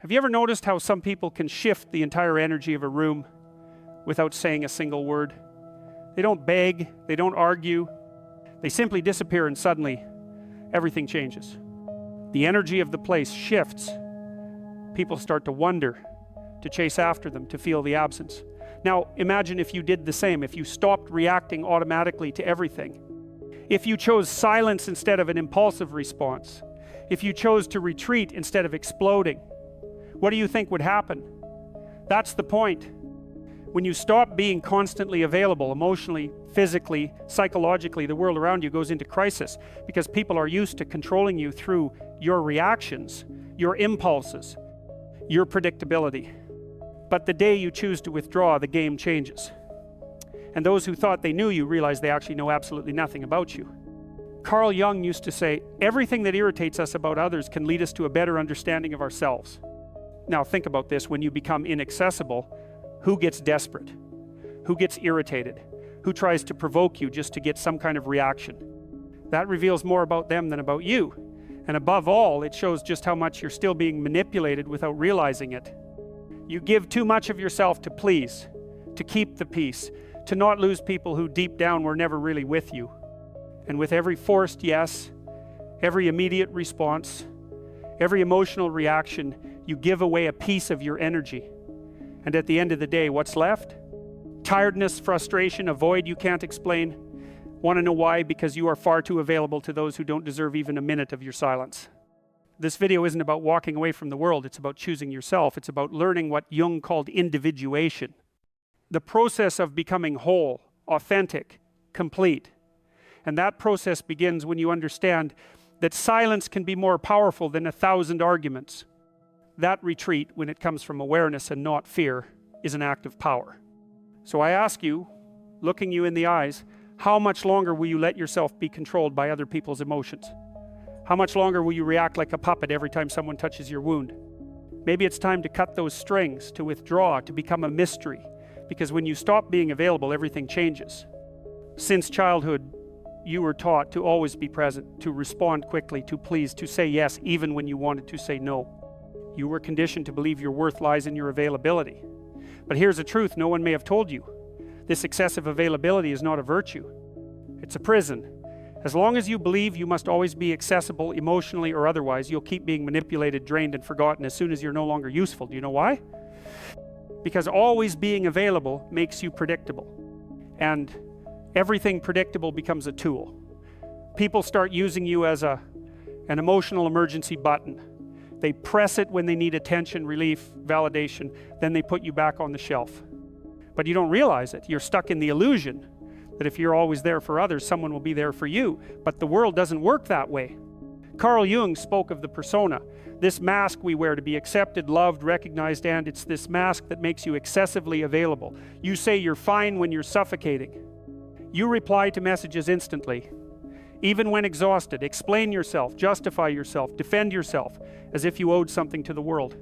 Have you ever noticed how some people can shift the entire energy of a room without saying a single word? They don't beg, they don't argue, they simply disappear and suddenly everything changes. The energy of the place shifts. People start to wonder, to chase after them, to feel the absence. Now, imagine if you did the same, if you stopped reacting automatically to everything. If you chose silence instead of an impulsive response. If you chose to retreat instead of exploding. What do you think would happen? That's the point. When you stop being constantly available, emotionally, physically, psychologically, the world around you goes into crisis because people are used to controlling you through your reactions, your impulses, your predictability. But the day you choose to withdraw, the game changes. And those who thought they knew you realize they actually know absolutely nothing about you. Carl Jung used to say, everything that irritates us about others can lead us to a better understanding of ourselves. Now think about this, when you become inaccessible, who gets desperate? Who gets irritated? Who tries to provoke you just to get some kind of reaction? That reveals more about them than about you. And above all, it shows just how much you're still being manipulated without realizing it. You give too much of yourself to please, to keep the peace, to not lose people who deep down were never really with you. And with every forced yes, every immediate response, every emotional reaction, you give away a piece of your energy. And at the end of the day, what's left? Tiredness, frustration, a void you can't explain. Want to know why? Because you are far too available to those who don't deserve even a minute of your silence. This video isn't about walking away from the world, it's about choosing yourself. It's about learning what Jung called individuation. The process of becoming whole, authentic, complete. And that process begins when you understand that silence can be more powerful than 1,000 arguments. That retreat, when it comes from awareness and not fear, is an act of power. So I ask you, looking you in the eyes, how much longer will you let yourself be controlled by other people's emotions? How much longer will you react like a puppet every time someone touches your wound? Maybe it's time to cut those strings, to withdraw, to become a mystery. Because when you stop being available, everything changes. Since childhood, you were taught to always be present, to respond quickly, to please, to say yes, even when you wanted to say no. You were conditioned to believe your worth lies in your availability. But here's the truth no one may have told you. This excessive availability is not a virtue. It's a prison. As long as you believe you must always be accessible emotionally or otherwise, you'll keep being manipulated, drained, and forgotten as soon as you're no longer useful. Do you know why? Because always being available makes you predictable. And everything predictable becomes a tool. People start using you as an emotional emergency button. They press it when they need attention, relief, validation, then they put you back on the shelf. But you don't realize it. You're stuck in the illusion that if you're always there for others, someone will be there for you. But the world doesn't work that way. Carl Jung spoke of the persona, this mask we wear to be accepted, loved, recognized, and it's this mask that makes you excessively available. You say you're fine when you're suffocating. You reply to messages instantly. Even when exhausted, explain yourself, justify yourself, defend yourself, as if you owed something to the world.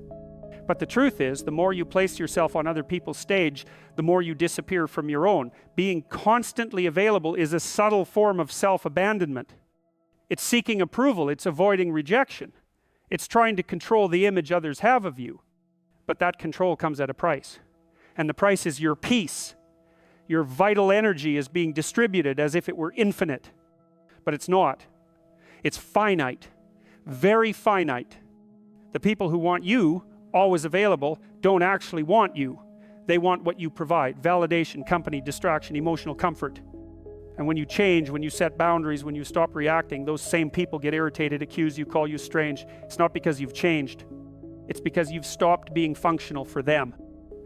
But the truth is, the more you place yourself on other people's stage, the more you disappear from your own. Being constantly available is a subtle form of self-abandonment. It's seeking approval, it's avoiding rejection. It's trying to control the image others have of you. But that control comes at a price. And the price is your peace. Your vital energy is being distributed as if it were infinite. But it's not. It's finite. Very finite. The people who want you, always available, don't actually want you. They want what you provide. Validation, company, distraction, emotional comfort. And when you change, when you set boundaries, when you stop reacting, those same people get irritated, accuse you, call you strange. It's not because you've changed. It's because you've stopped being functional for them.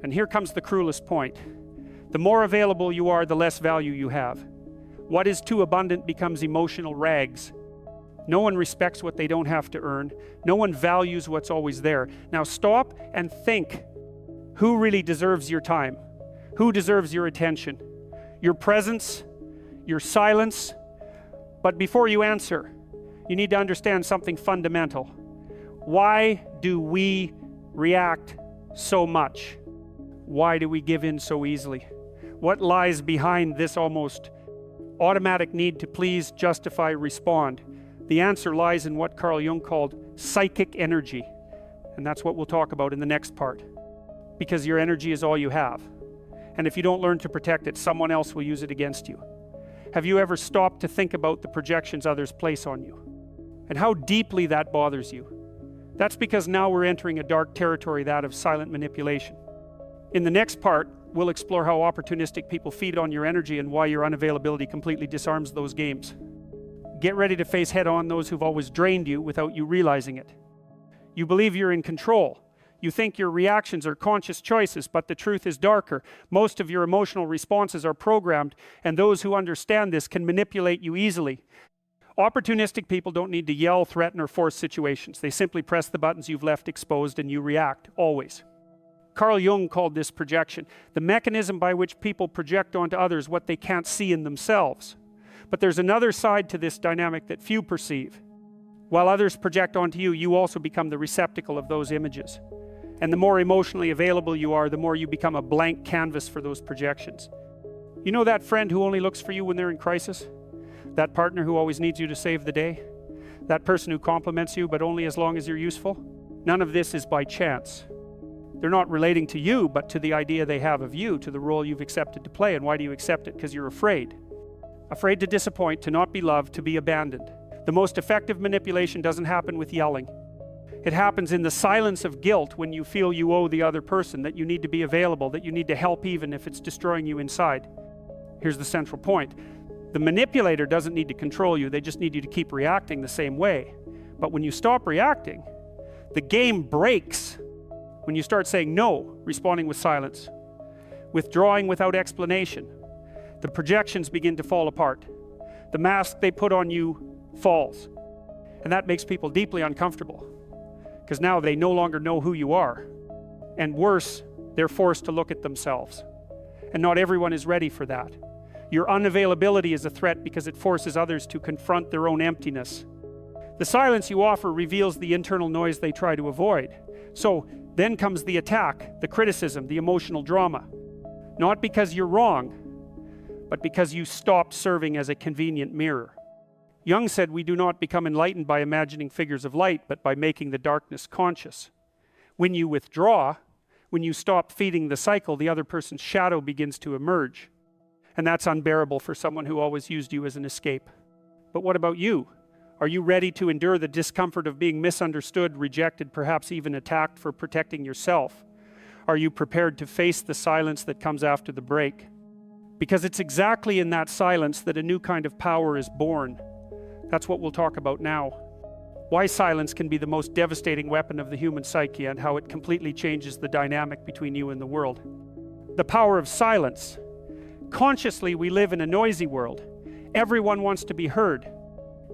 And here comes the cruelest point. The more available you are, the less value you have. What is too abundant becomes emotional rags. No one respects what they don't have to earn. No one values what's always there. Now stop and think. Who really deserves your time? Who deserves your attention? Your presence? Your silence? But before you answer, you need to understand something fundamental. Why do we react so much? Why do we give in so easily? What lies behind this almost automatic need to please, justify, respond? The answer lies in what Carl Jung called psychic energy. And that's what we'll talk about in the next part. Because your energy is all you have. And if you don't learn to protect it, someone else will use it against you. Have you ever stopped to think about the projections others place on you? And how deeply that bothers you? That's because now we're entering a dark territory, that of silent manipulation. In the next part, we'll explore how opportunistic people feed on your energy and why your unavailability completely disarms those games. Get ready to face head-on those who've always drained you without you realizing it. You believe you're in control. You think your reactions are conscious choices, but the truth is darker. Most of your emotional responses are programmed, and those who understand this can manipulate you easily. Opportunistic people don't need to yell, threaten, or force situations. They simply press the buttons you've left exposed and you react, always. Carl Jung called this projection, the mechanism by which people project onto others what they can't see in themselves. But there's another side to this dynamic that few perceive. While others project onto you, you also become the receptacle of those images. And the more emotionally available you are, the more you become a blank canvas for those projections. You know that friend who only looks for you when they're in crisis? That partner who always needs you to save the day? That person who compliments you but only as long as you're useful? None of this is by chance. They're not relating to you, but to the idea they have of you, to the role you've accepted to play. And why do you accept it? Because you're afraid. Afraid to disappoint, to not be loved, to be abandoned. The most effective manipulation doesn't happen with yelling. It happens in the silence of guilt when you feel you owe the other person, that you need to be available, that you need to help even if it's destroying you inside. Here's the central point. The manipulator doesn't need to control you, they just need you to keep reacting the same way. But when you stop reacting, the game breaks. When you start saying no, responding with silence, withdrawing without explanation, the projections begin to fall apart. The mask they put on you falls. And that makes people deeply uncomfortable. Because now they no longer know who you are. And worse, they're forced to look at themselves. And not everyone is ready for that. Your unavailability is a threat because it forces others to confront their own emptiness. The silence you offer reveals the internal noise they try to avoid. So then comes the attack, the criticism, the emotional drama. Not because you're wrong, but because you stopped serving as a convenient mirror. Jung said we do not become enlightened by imagining figures of light, but by making the darkness conscious. When you withdraw, when you stop feeding the cycle, the other person's shadow begins to emerge. And that's unbearable for someone who always used you as an escape. But what about you? Are you ready to endure the discomfort of being misunderstood, rejected, perhaps even attacked for protecting yourself? Are you prepared to face the silence that comes after the break? Because it's exactly in that silence that a new kind of power is born. That's what we'll talk about now. Why silence can be the most devastating weapon of the human psyche and how it completely changes the dynamic between you and the world. The power of silence. Consciously, we live in a noisy world. Everyone wants to be heard.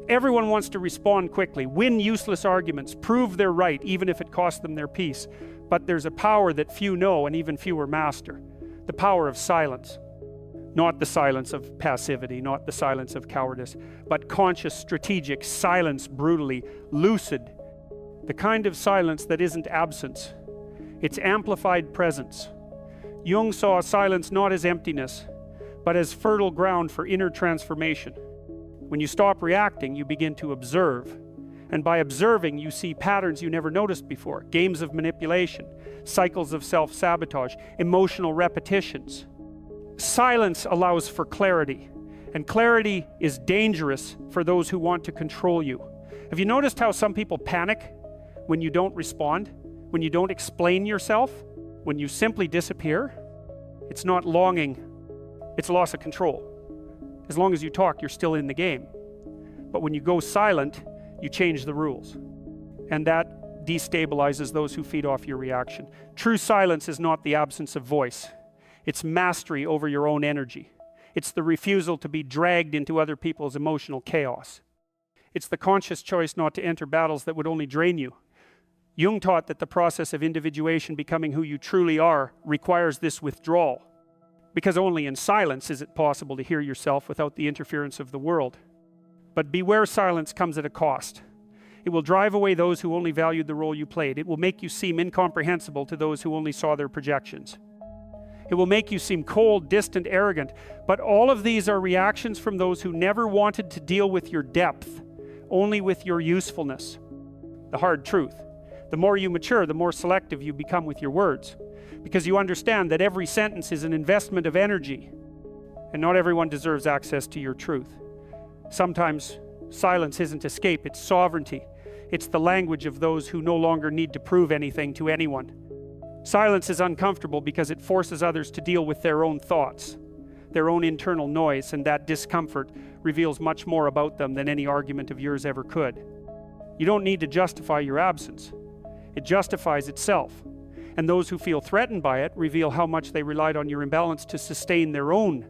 Everyone wants to respond quickly, win useless arguments, prove they're right, even if it costs them their peace. But there's a power that few know and even fewer master. The power of silence. Not the silence of passivity, not the silence of cowardice, but conscious, strategic silence, brutally, lucid. The kind of silence that isn't absence. It's amplified presence. Jung saw silence not as emptiness, but as fertile ground for inner transformation. When you stop reacting, you begin to observe. And by observing, you see patterns you never noticed before. Games of manipulation, cycles of self-sabotage, emotional repetitions. Silence allows for clarity, and clarity is dangerous for those who want to control you. Have you noticed how some people panic when you don't respond, when you don't explain yourself, when you simply disappear? It's not longing, it's loss of control. As long as you talk, you're still in the game. But when you go silent, you change the rules. And that destabilizes those who feed off your reaction. True silence is not the absence of voice. It's mastery over your own energy. It's the refusal to be dragged into other people's emotional chaos. It's the conscious choice not to enter battles that would only drain you. Jung taught that the process of individuation, becoming who you truly are, requires this withdrawal. Because only in silence is it possible to hear yourself without the interference of the world. But beware, silence comes at a cost. It will drive away those who only valued the role you played. It will make you seem incomprehensible to those who only saw their projections. It will make you seem cold, distant, arrogant. But all of these are reactions from those who never wanted to deal with your depth, only with your usefulness. The hard truth. The more you mature, the more selective you become with your words, because you understand that every sentence is an investment of energy, and not everyone deserves access to your truth. Sometimes silence isn't escape, it's sovereignty. It's the language of those who no longer need to prove anything to anyone. Silence is uncomfortable because it forces others to deal with their own thoughts, their own internal noise, and that discomfort reveals much more about them than any argument of yours ever could. You don't need to justify your absence. It justifies itself. And those who feel threatened by it reveal how much they relied on your imbalance to sustain their own